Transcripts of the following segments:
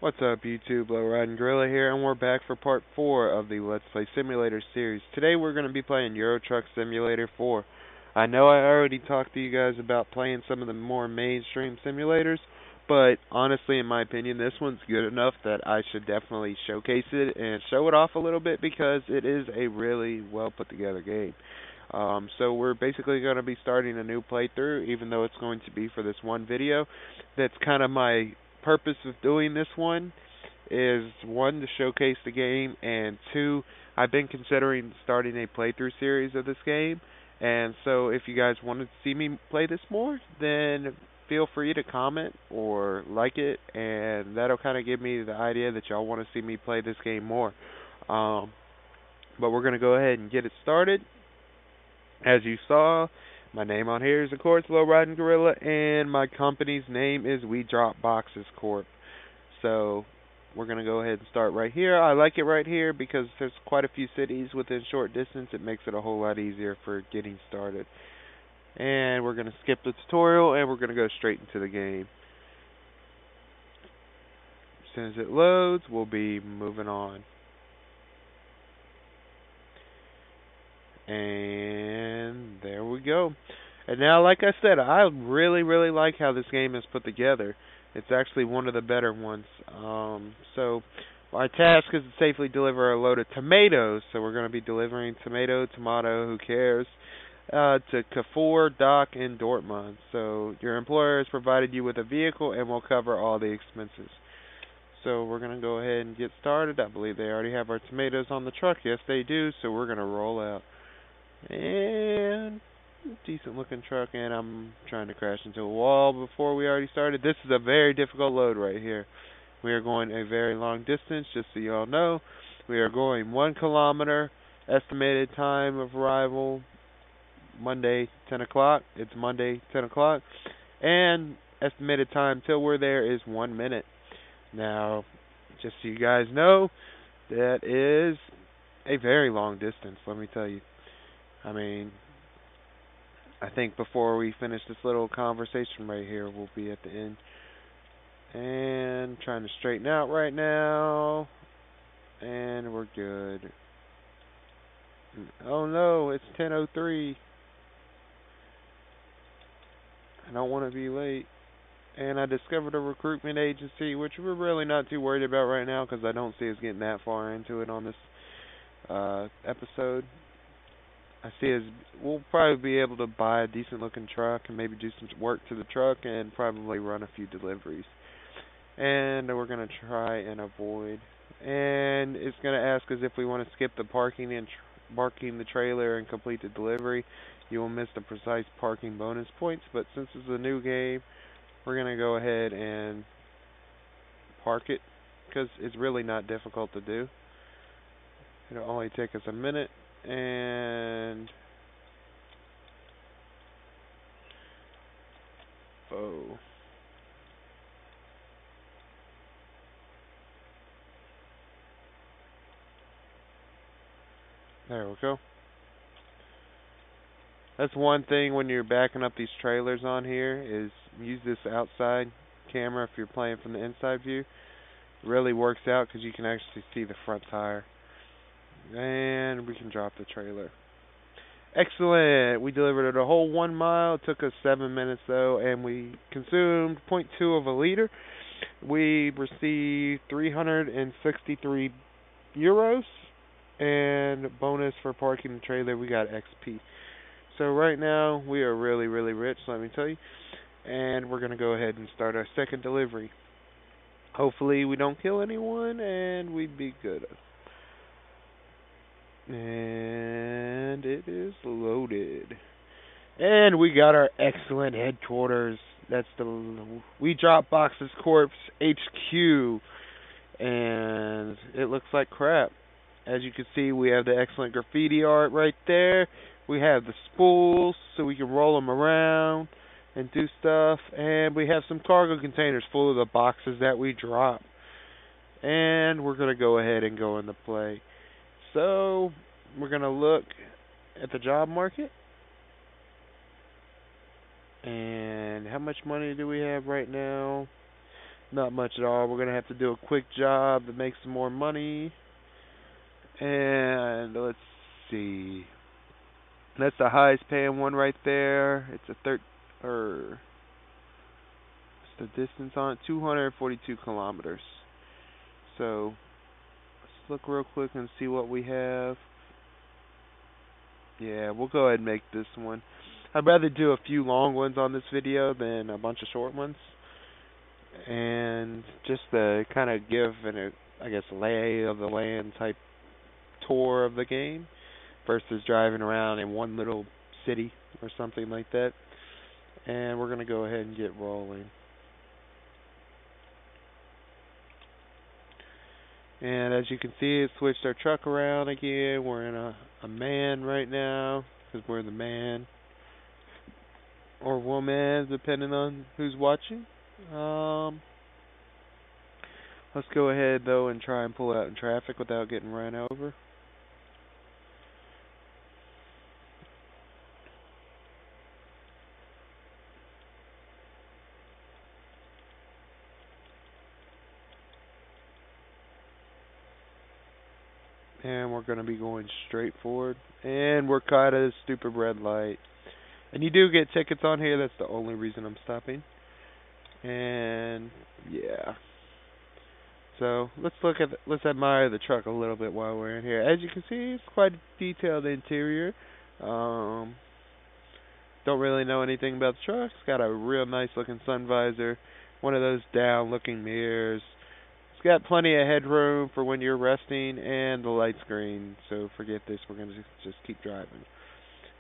What's up, YouTube? Low Riding Gorilla here, and we're back for part 4 of the Let's Play Simulator series. Today we're going to be playing Euro Truck Simulator 4. I know I already talked to you guys about playing some of the more mainstream simulators, but honestly, in my opinion, this one's good enough that I should definitely showcase it and show it off a little bit because it is a really well put together game. So we're basically going to be starting a new playthrough, even though it's going to be for this one video. That's kind of my purpose of doing this one, is one, to showcase the game, and two, I've been considering starting a playthrough series of this game. And so if you guys want to see me play this more, then feel free to comment or like it, and that'll kind of give me the idea that y'all want to see me play this game more. But we're going to go ahead and get it started. As you saw, my name on here is, of course, Low Riding Gorilla, and my company's name is We Drop Boxes Corp. So we're going to go ahead and start right here. I like it right here because there's quite a few cities within short distance. It makes it a whole lot easier for getting started. And we're going to skip the tutorial, and we're going to go straight into the game. As soon as it loads, we'll be moving on. And there we go. And now, like I said, I really like how this game is put together. It's actually one of the better ones. So our task is to safely deliver a load of tomatoes. So we're going to be delivering tomato, who cares, to Carrefour, Dock, and Dortmund. So your employer has provided you with a vehicle and will cover all the expenses. So we're going to go ahead and get started. I believe they already have our tomatoes on the truck. Yes, they do. So we're going to roll out. And decent looking truck, and I'm trying to crash into a wall before we already started. This is a very difficult load right here. We are going a very long distance, just so you all know. We are going 1 kilometer. Estimated time of arrival, Monday, 10 o'clock. It's Monday, 10 o'clock. And estimated time till we're there is 1 minute. Now, just so you guys know, that is a very long distance, let me tell you. I mean, I think before we finish this little conversation right here, we'll be at the end. And trying to straighten out right now. And we're good. Oh no, it's 10:03. I don't want to be late. And I discovered a recruitment agency, which we're really not too worried about right now because I don't see us getting that far into it on this episode. I see as we'll probably be able to buy a decent looking truck and maybe do some work to the truck and probably run a few deliveries. And we're going to try and avoid. And it's going to ask us if we want to skip the parking and parking the trailer and complete the delivery. You will miss the precise parking bonus points. But since it's a new game, we're going to go ahead and park it because it's really not difficult to do. It'll only take us a minute. And there we go. That's one thing when you're backing up these trailers on here, is use this outside camera if you're playing from the inside view. It really works out because you can actually see the front tire. And we can drop the trailer. Excellent. We delivered it a whole 1 mile. It took us 7 minutes though, and we consumed 0.2 of a liter. We received 363 euros, and bonus for parking the trailer, we got XP. So right now we are really rich, let me tell you. And we're gonna go ahead and start our second delivery. Hopefully we don't kill anyone, and we'd be good. And it is loaded. And we got our excellent headquarters. That's the We Drop Boxes Corp's HQ. And it looks like crap. As you can see, we have the excellent graffiti art right there. We have the spools so we can roll them around and do stuff. And we have some cargo containers full of the boxes that we drop. And we're going to go ahead and go into play. So, we're going to look at the job market. And how much money do we have right now? Not much at all. We're gonna have to do a quick job to make some more money. And let's see. That's the highest paying one right there. It's a or what's the distance on it? 242 kilometers. So let's look real quick and see what we have. Yeah, we'll go ahead and make this one. I'd rather do a few long ones on this video than a bunch of short ones. And just to kind of give I guess, lay of the land type tour of the game versus driving around in one little city or something like that. And we're going to go ahead and get rolling. And as you can see, it switched our truck around again. We're in a man right now because we're the man or woman, depending on who's watching. Let's go ahead though and try and pull out in traffic without getting run over. And we're going to be going straight forward. And we're caught at a stupid red light. And you do get tickets on here. That's the only reason I'm stopping. And yeah. So let's admire the truck a little bit while we're in here. As you can see, it's quite a detailed interior. Don't really know anything about the truck. It's got a real nice looking sun visor, one of those down looking mirrors. It's got plenty of headroom for when you're resting, and the light screen. So forget this. We're gonna just keep driving.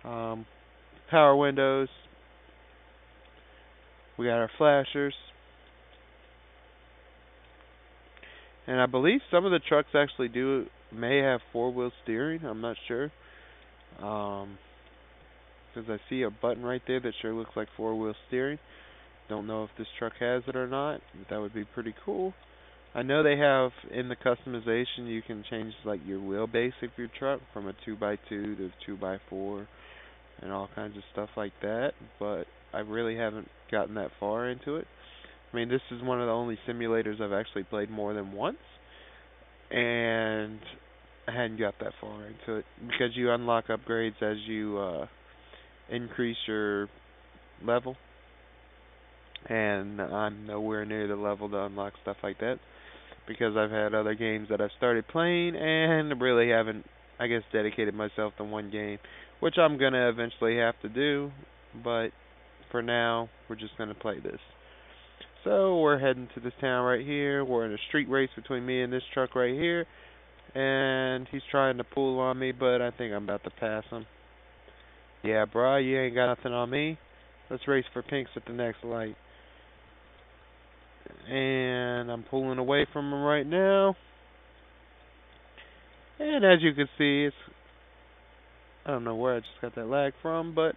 Power windows. We got our flashers. And I believe some of the trucks actually may have four-wheel steering. I'm not sure. Because I see a button right there that sure looks like four-wheel steering. Don't know if this truck has it or not, but that would be pretty cool. I know they have in the customization you can change like your wheelbase of your truck from a 2x2 to 2x4 and all kinds of stuff like that, but I really haven't gotten that far into it. I mean, this is one of the only simulators I've actually played more than once, and I hadn't got that far into it because you unlock upgrades as you increase your level, and I'm nowhere near the level to unlock stuff like that because I've had other games that I've started playing and really haven't, I guess, dedicated myself to one game, which I'm going to eventually have to do, but for now, we're just going to play this. So we're heading to this town right here. We're in a street race between me and this truck right here. And he's trying to pull on me, but I think I'm about to pass him. Yeah, brah, you ain't got nothing on me. Let's race for pinks at the next light. And I'm pulling away from him right now. And as you can see, I don't know where I just got that lag from, but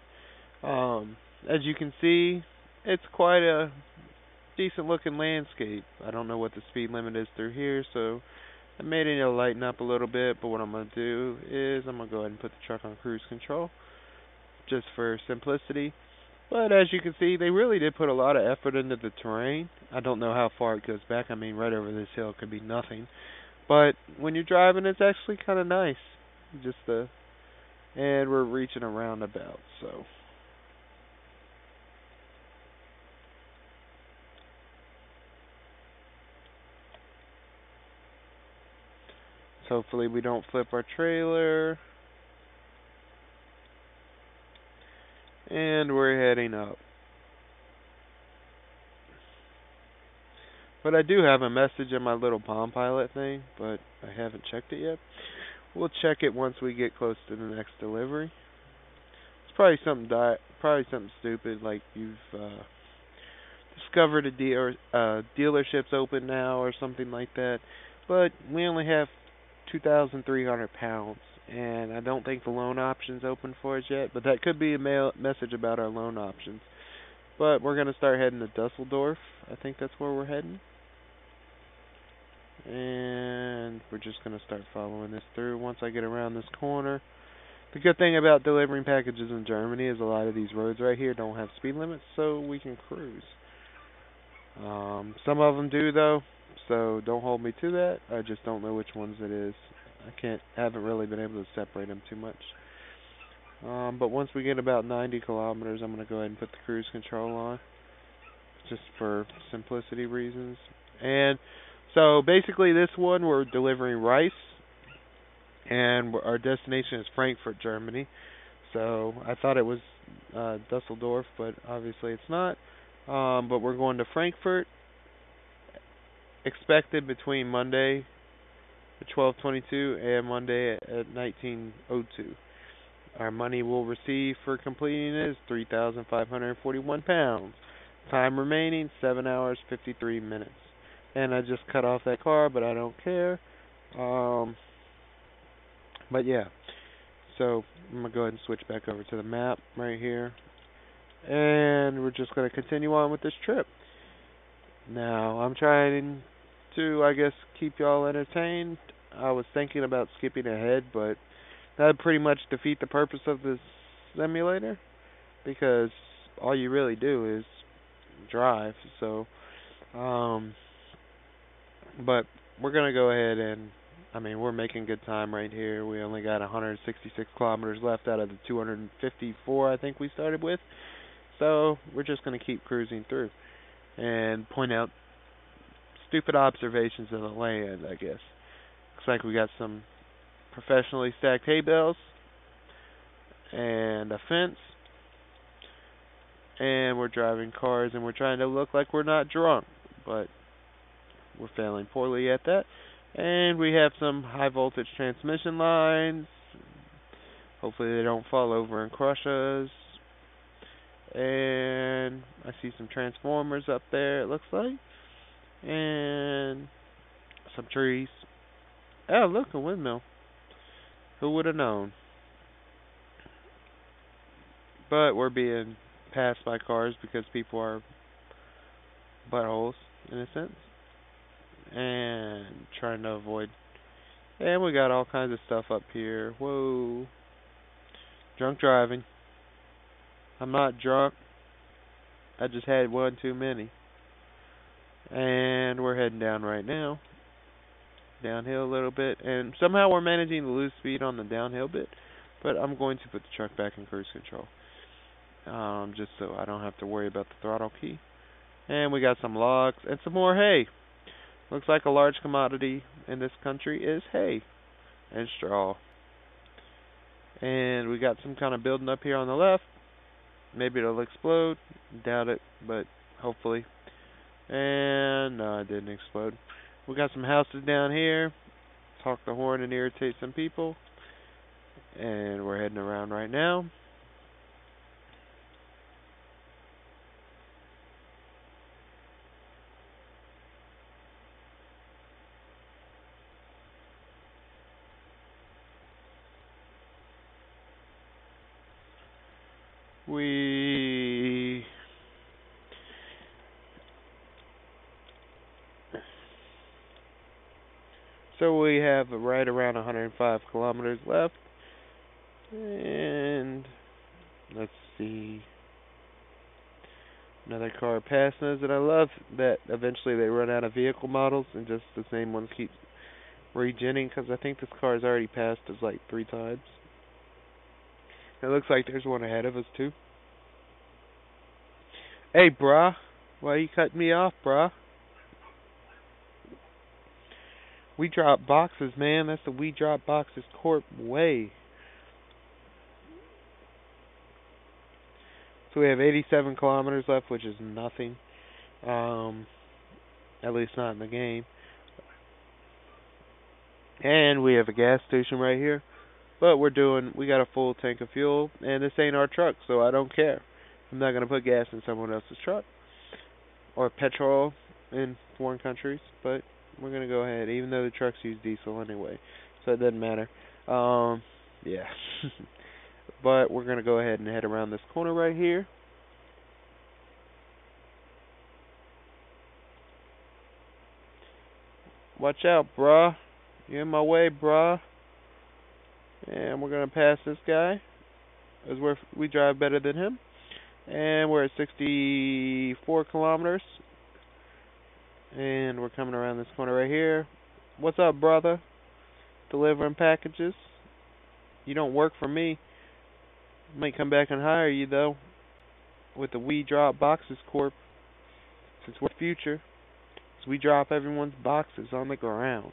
as you can see, it's quite a decent looking landscape. I don't know what the speed limit is through here, so I may need to lighten up a little bit, but what I'm going to do is I'm going to go ahead and put the truck on cruise control just for simplicity. But as you can see, they really did put a lot of effort into the terrain. I don't know how far it goes back. I mean, right over this hill could be nothing. But when you're driving, it's actually kind of nice. And we're reaching a roundabout, so hopefully we don't flip our trailer. And we're heading up. But I do have a message in my little Palm Pilot thing, but I haven't checked it yet. We'll check it once we get close to the next delivery. It's probably something stupid like you've discovered dealership's open now or something like that. But we only have 2,300 pounds, and I don't think the loan option's open for us yet. But that could be a message about our loan options. But we're going to start heading to Dusseldorf. I think that's where we're heading. And we're just going to start following this through once I get around this corner. The good thing about delivering packages in Germany is a lot of these roads right here don't have speed limits, so we can cruise. Some of them do though, so don't hold me to that. I just don't know which ones it is. Haven't really been able to separate them too much. But once we get about 90 kilometers, I'm going to go ahead and put the cruise control on, just for simplicity reasons. And so basically this one we're delivering rice, and our destination is Frankfurt, Germany. So I thought it was Dusseldorf, but obviously it's not. But we're going to Frankfurt, expected between Monday at 12:22 and Monday at 19:02. Our money we'll receive for completing it is £3,541. Time remaining 7 hours 53 minutes. And I just cut off that car, but I don't care. But yeah, so I'm gonna go ahead and switch back over to the map right here, and we're just gonna continue on with this trip. Now I'm trying to, I guess, keep y'all entertained. I was thinking about skipping ahead, but that would pretty much defeat the purpose of this simulator, because all you really do is drive. So, but we're gonna go ahead and, I mean, we're making good time right here. We only got 166 kilometers left out of the 254 I think we started with. So we're just gonna keep cruising through and point out stupid observations of the land, I guess. Looks like we got some professionally stacked hay bales and a fence, and we're driving cars, and we're trying to look like we're not drunk, but we're failing poorly at that. And we have some high voltage transmission lines. Hopefully they don't fall over and crush us. And I see some transformers up there, it looks like. And some trees. Oh, look, a windmill. Who would have known? But we're being passed by cars because people are buttholes, in a sense. And trying to avoid. And we got all kinds of stuff up here. Whoa. Drunk driving. I'm not drunk. I just had one too many. And we're heading down right now. Downhill a little bit. And somehow we're managing to lose speed on the downhill bit. But I'm going to put the truck back in cruise control. Just so I don't have to worry about the throttle key. And we got some logs and some more hay. Looks like a large commodity in this country is hay and straw. And we got some kind of building up here on the left. Maybe it'll explode. Doubt it, but hopefully. And no, it didn't explode. We got some houses down here. Talk the horn and irritate some people. And we're heading around right now. So we have right around 105 kilometers left. And let's see. Another car passing us, and I love that eventually they run out of vehicle models and just the same ones keep regenning, because I think this car has already passed us like 3 times. It looks like there's one ahead of us too. Hey, brah, why you cutting me off, brah? We drop boxes, man. That's the We Drop Boxes Corp way. So we have 87 kilometers left, which is nothing. At least not in the game. And we have a gas station right here. But we got a full tank of fuel, and this ain't our truck, so I don't care. I'm not going to put gas in someone else's truck. Or petrol in foreign countries, but we're going to go ahead, even though the trucks use diesel anyway. So it doesn't matter. Yeah. But we're going to go ahead and head around this corner right here. Watch out, bruh. You're in my way, bruh. And we're going to pass this guy, as we drive better than him. And we're at 64 kilometers. And we're coming around this corner right here. What's up, brother? Delivering packages? You don't work for me. Might come back and hire you, though. With the We Drop Boxes Corp. Since we're future. So we drop everyone's boxes on the ground.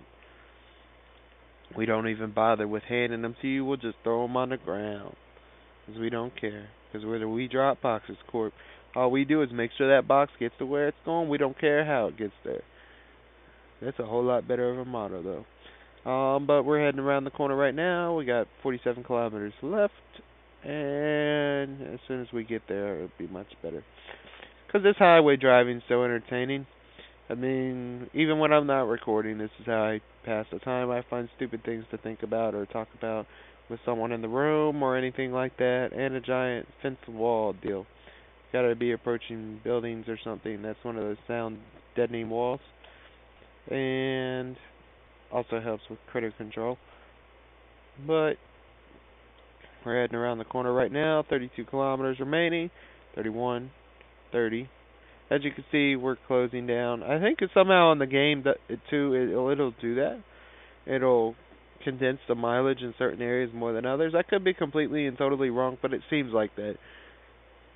We don't even bother with handing them to you. We'll just throw them on the ground. Because we don't care. Because we're the We Drop Boxes Corp. All we do is make sure that box gets to where it's going. We don't care how it gets there. That's a whole lot better of a motto, though. But we're heading around the corner right now. We got 47 kilometers left. And as soon as we get there, it'll be much better. Because this highway driving is so entertaining. I mean, even when I'm not recording, this is how I pass the time. I find stupid things to think about or talk about with someone in the room or anything like that. And a giant fence wall deal. Gotta be approaching buildings or something. That's one of those sound deadening walls. And also helps with critter control. But we're heading around the corner right now. 32 kilometers remaining. 31, 30. As you can see, we're closing down. I think it's somehow in the game that it'll do that. It'll condense the mileage in certain areas more than others. I could be completely and totally wrong, but it seems like that.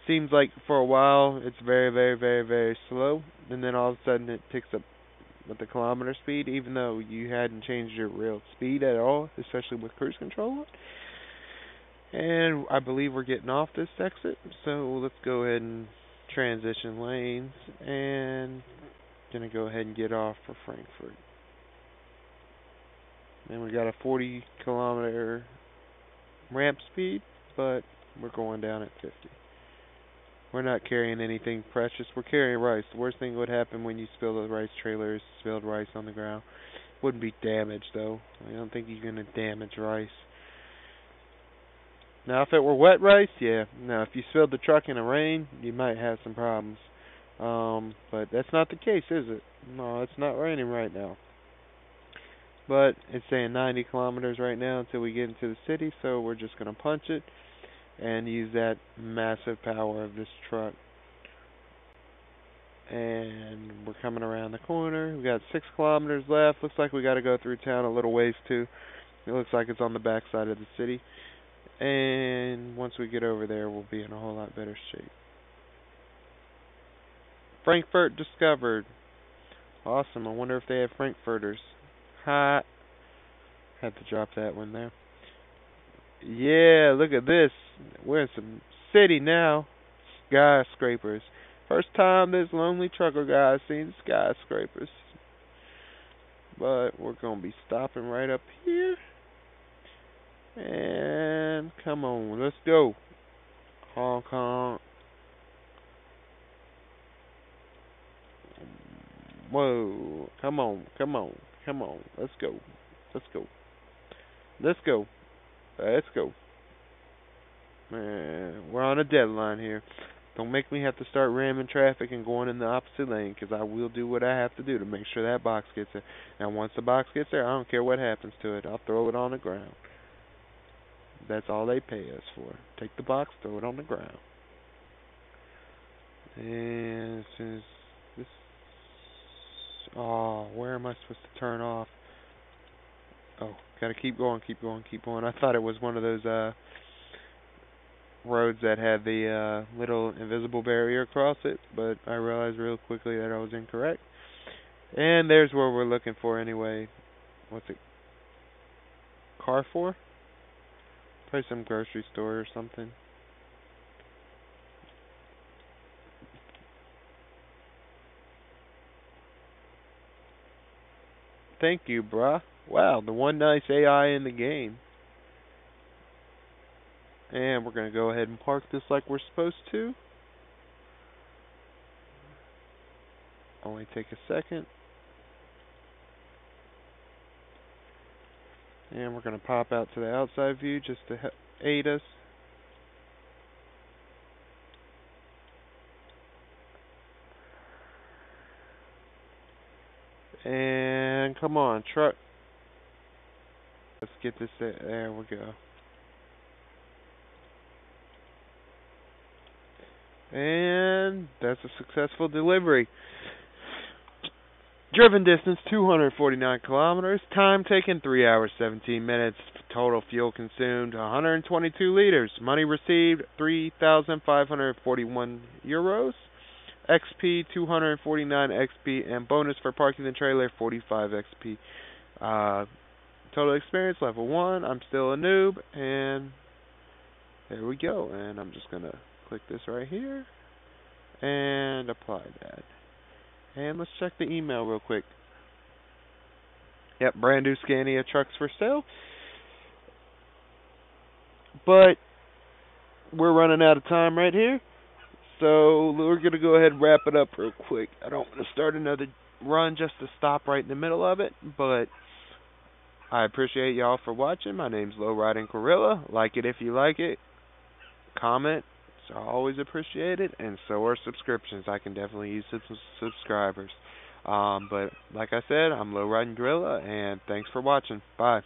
Seems like for a while it's very, very, very, very slow, and then all of a sudden it picks up with the kilometer speed, even though you hadn't changed your real speed at all, especially with cruise control. And I believe we're getting off this exit, so let's go ahead and transition lanes, and gonna go ahead and get off for Frankfurt. And we got a 40 kilometer ramp speed, but we're going down at 50. We're not carrying anything precious. We're carrying rice. The worst thing that would happen when you spill the rice trailer is spilled rice on the ground. Wouldn't be damage, though. I don't think you're going to damage rice. Now, if it were wet rice, yeah. Now, if you spilled the truck in the rain, you might have some problems. But that's not the case, is it? No, it's not raining right now. But it's saying 90 kilometers right now until we get into the city, so we're just going to punch it and use that massive power of this truck. And we're coming around the corner. We got 6 kilometers left. Looks like we got to go through town a little ways too. It looks like it's on the back side of the city. And once we get over there, we'll be in a whole lot better shape. Frankfurt discovered. Awesome. I wonder if they have Frankfurters. Ha. Had to drop that one there. Yeah, look at this. We're in some city now. Skyscrapers. First time this lonely trucker guy's seen skyscrapers. But we're going to be stopping right up here. And come on, let's go. Hong Kong. Whoa. Come on, come on, come on. Let's go. Let's go. Let's go. Let's go. Man, we're on a deadline here. Don't make me have to start ramming traffic and going in the opposite lane, because I will do what I have to do to make sure that box gets there. Now, once the box gets there, I don't care what happens to it. I'll throw it on the ground. That's all they pay us for. Take the box, throw it on the ground. And as soon as this... Oh, where am I supposed to turn off? Oh, gotta keep going, keep going, keep going. I thought it was one of those roads that had the little invisible barrier across it, but I realized real quickly that I was incorrect. And there's where we're looking for anyway. What's it? Carrefour? Probably some grocery store or something. Thank you, bruh. Wow, the one nice AI in the game. And we're going to go ahead and park this like we're supposed to. Only take a second. And we're going to pop out to the outside view just to aid us. And come on, truck. Let's get this. There we go. And that's a successful delivery. Driven distance 249 kilometers. Time taken 3 hours 17 minutes. Total fuel consumed 122 liters. Money received 3,541 euros. XP 249 XP, and bonus for parking the trailer 45 XP. Total experience level 1. I'm still a noob, and there we go. And I'm just gonna click this right here and apply that. And let's check the email real quick. Yep, brand new Scania trucks for sale. But we're running out of time right here, so we're going to go ahead and wrap it up real quick. I don't want to start another run just to stop right in the middle of it, but I appreciate y'all for watching. My name's Low Riding Gorilla. Like it if you like it. Comment. It's always appreciated, and so are subscriptions. I can definitely use some subscribers. But like I said, I'm Low Riding Gorilla, and thanks for watching. Bye.